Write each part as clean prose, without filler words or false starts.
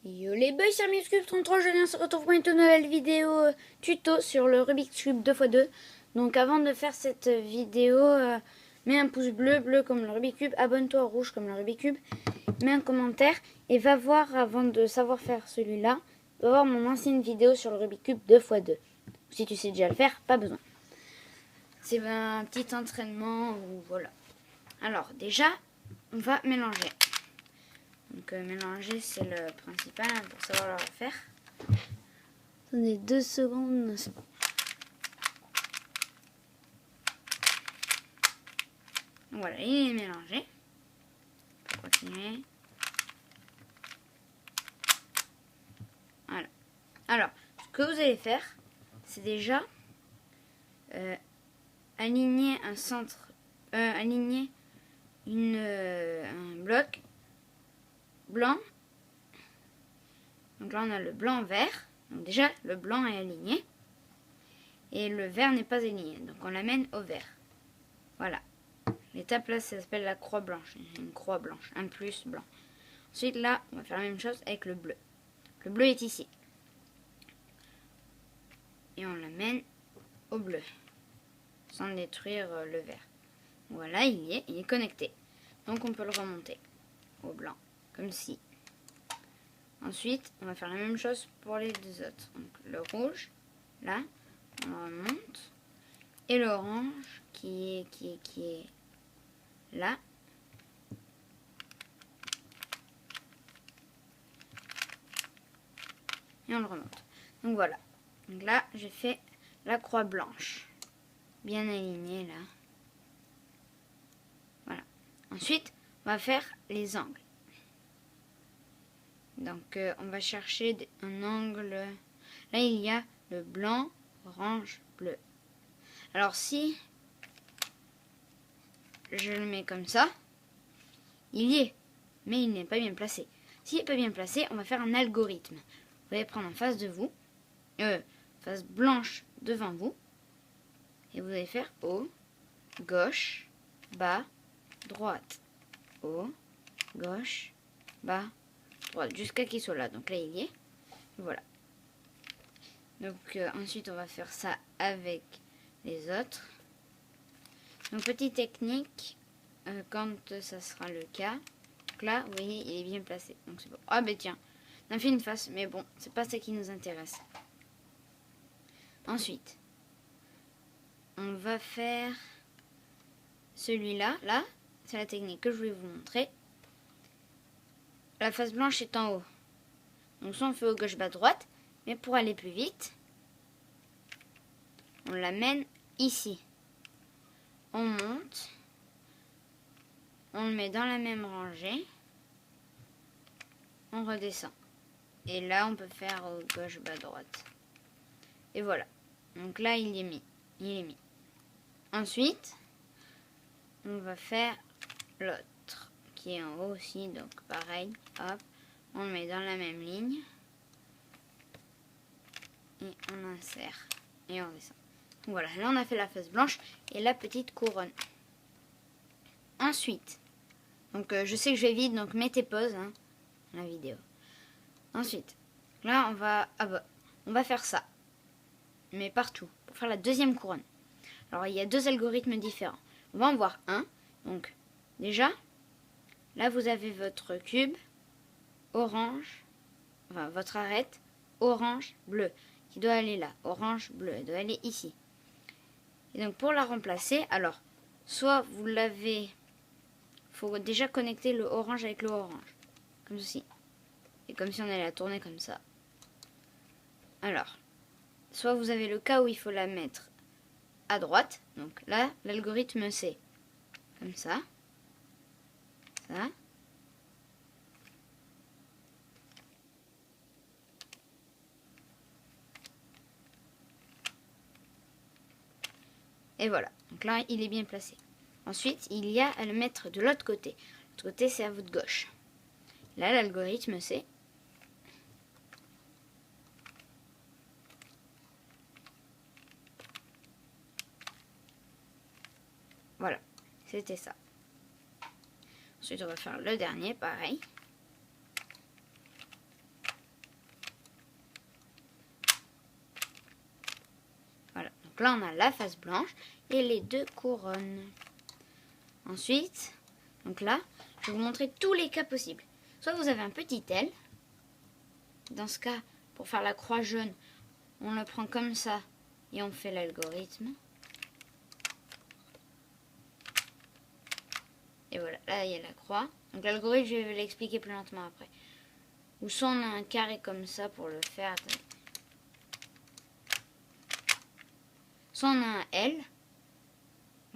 Yo les boys, c'est Cube33, je viens se retrouver pour une toute nouvelle vidéo tuto sur le Rubik's Cube 2x2. Donc avant de faire cette vidéo, mets un pouce bleu comme le Rubik's Cube, abonne-toi au rouge comme le Rubik's Cube, mets un commentaire et va voir, avant de savoir faire celui-là, va voir mon ancienne vidéo sur le Rubik's Cube 2x2. Si tu sais déjà le faire, pas besoin. C'est un petit entraînement, ou voilà. Alors déjà, on va mélanger. Donc mélanger, c'est le principal pour savoir le faire. Attendez 2 secondes. Voilà, il est mélangé. On peut continuer. Voilà. Alors, ce que vous allez faire, c'est déjà aligner un centre, aligner un bloc blanc. Donc là, on a le blanc vert. Donc déjà, le blanc est aligné. Et le vert n'est pas aligné. Donc on l'amène au vert. Voilà. L'étape là, ça s'appelle la croix blanche. Une croix blanche. Un plus blanc. Ensuite là, on va faire la même chose avec le bleu. Le bleu est ici. Et on l'amène au bleu. Sans détruire le vert. Voilà, il est connecté. Donc on peut le remonter au blanc. Comme ci. Ensuite, on va faire la même chose pour les deux autres. Donc le rouge, là, on le remonte. Et l'orange qui est là. Et on le remonte. Donc voilà. Donc là, j'ai fait la croix blanche. Bien alignée là. Voilà. Ensuite, on va faire les angles. Donc on va chercher un angle. Là, il y a le blanc, orange, bleu. Alors si je le mets comme ça, il y est, mais il n'est pas bien placé. S'il n'est pas bien placé, on va faire un algorithme. Vous allez prendre en face de vous, face blanche devant vous, et vous allez faire haut, gauche, bas, droite, haut, gauche, bas, droite, jusqu'à qu'il soit là. Donc là, il y est. Voilà. Donc ensuite, on va faire ça avec les autres. Donc petite technique, quand ça sera le cas. Donc là, vous voyez, il est bien placé. Donc c'est bon. Ah ben tiens, on a fait une face, mais bon, c'est pas ça qui nous intéresse. Ensuite, on va faire celui-là. Là, c'est la technique que je voulais vous montrer. La face blanche est en haut. Donc soit on fait au gauche, bas, droite. Mais pour aller plus vite, on l'amène ici. On monte. On le met dans la même rangée. On redescend. Et là, on peut faire au gauche, bas, droite. Et voilà. Donc là, il est mis. Il est mis. Ensuite, on va faire l'autre qui est en haut aussi. Donc pareil. Hop. On le met dans la même ligne. Et on insère. Et on descend. Donc voilà. Là, on a fait la face blanche et la petite couronne. Ensuite, donc je sais que je vais vite, donc mettez pause la vidéo. Ensuite, là on va faire ça, mais partout, pour faire la deuxième couronne. Alors il y a deux algorithmes différents. On va en voir un. Donc déjà, là vous avez votre cube orange, enfin votre arête orange, bleu, qui doit aller là. Orange, bleu, elle doit aller ici. Et donc pour la remplacer, alors soit vous l'avez... faut déjà connecter le orange avec le orange. Comme ceci. Et comme si on allait la tourner comme ça. Alors, soit vous avez le cas où il faut la mettre à droite. Donc là, l'algorithme c'est comme ça. Ça. Et voilà. Donc là, il est bien placé. Ensuite, il y a à le mettre de l'autre côté. L'autre côté, c'est à votre gauche. Là, l'algorithme, c'est... Voilà. C'était ça. Ensuite, on va faire le dernier, pareil. Donc là, on a la face blanche et les deux couronnes. Ensuite, donc là, je vais vous montrer tous les cas possibles. Soit vous avez un petit L. Dans ce cas, pour faire la croix jaune, on le prend comme ça et on fait l'algorithme. Et voilà, là il y a la croix. Donc l'algorithme, je vais l'expliquer plus lentement après. Ou soit on a un carré comme ça pour le faire. Attendez. Soit on a un L.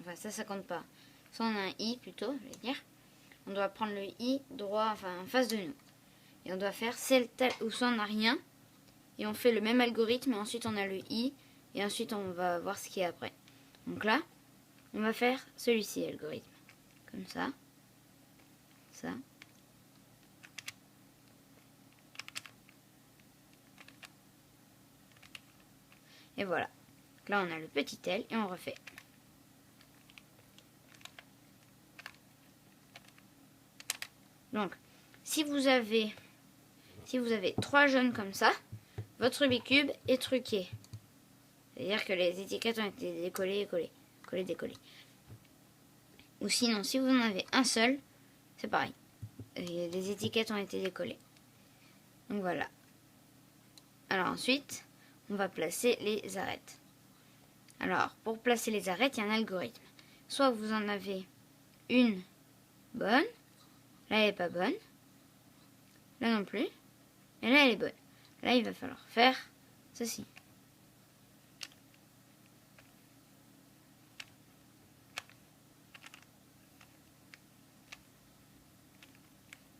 Enfin ça compte pas. Soit on a un I plutôt, je vais dire. On doit prendre le I droit, enfin en face de nous. Et on doit faire celle telle, ou soit on n'a rien. Et on fait le même algorithme et ensuite on a le I. Et ensuite on va voir ce qu'il y a après. Donc là, on va faire celui-ci, algorithme. Comme ça. Ça. Et voilà. Donc là, on a le petit L et on refait. Donc, si vous avez 3 jaunes comme ça, votre Rubik's Cube est truqué. C'est-à-dire que les étiquettes ont été décollées, collées, décollées. Ou sinon, si vous en avez un seul, c'est pareil. Les étiquettes ont été décollées. Donc voilà. Alors ensuite, on va placer les arêtes. Alors, pour placer les arêtes, il y a un algorithme. Soit vous en avez une bonne, là elle n'est pas bonne, là non plus, et là elle est bonne. Là, il va falloir faire ceci.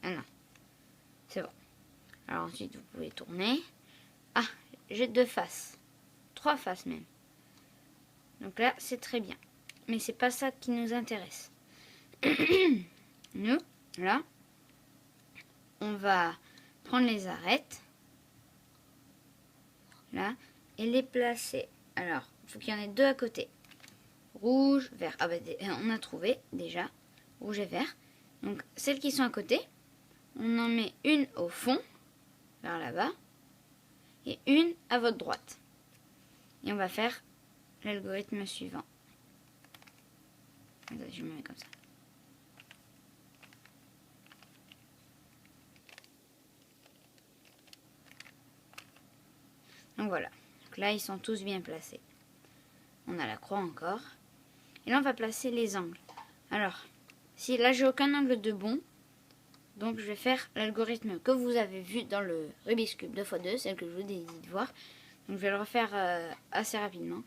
Ah non, c'est bon. Alors ensuite, vous pouvez tourner. Ah, j'ai 2 faces. 3 faces même. Donc là, c'est très bien. Mais c'est pas ça qui nous intéresse. Nous, là, on va prendre les arêtes. Là, et les placer. Alors, il faut qu'il y en ait 2 à côté. Rouge, vert. Ah bah, on a trouvé déjà. Rouge et vert. Donc, celles qui sont à côté, on en met une au fond, vers là-bas, et une à votre droite. Et on va faire l'algorithme suivant. Attendez, je me mets comme ça. Donc voilà. Donc là, ils sont tous bien placés. On a la croix encore. Et là, on va placer les angles. Alors, si là, j'ai aucun angle de bon, donc je vais faire l'algorithme que vous avez vu dans le Rubik's Cube 2x2, celle que je vous ai dit de voir. Donc je vais le refaire assez rapidement.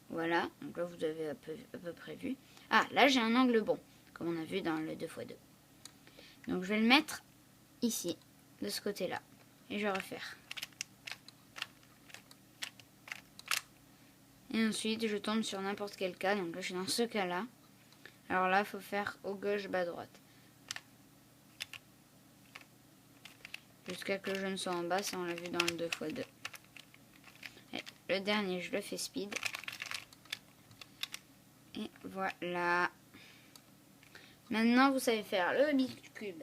Voilà, donc là vous avez à peu près vu. Ah, là j'ai un angle bon, comme on a vu dans le 2x2. Donc je vais le mettre ici, de ce côté-là. Et je vais refaire. Et ensuite je tombe sur n'importe quel cas, donc là je suis dans ce cas-là. Alors là il faut faire au gauche, bas, droite. Jusqu'à que le jaune soit en bas, ça on l'a vu dans le 2x2. Et le dernier je le fais speed. Et voilà. Maintenant, vous savez faire le Rubik's Cube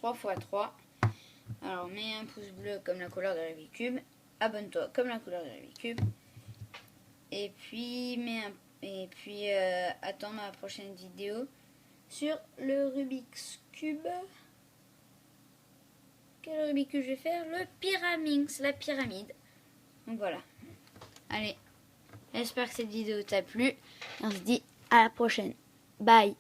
3x3. Alors, mets un pouce bleu comme la couleur de la Rubik's Cube. Abonne-toi comme la couleur de la Rubik's Cube. Et puis, attends ma prochaine vidéo sur le Rubik's Cube. Quel Rubik's Cube je vais faire? Le Pyraminx, la pyramide. Donc voilà. Allez. J'espère que cette vidéo t'a plu. On se dit à la prochaine. Bye.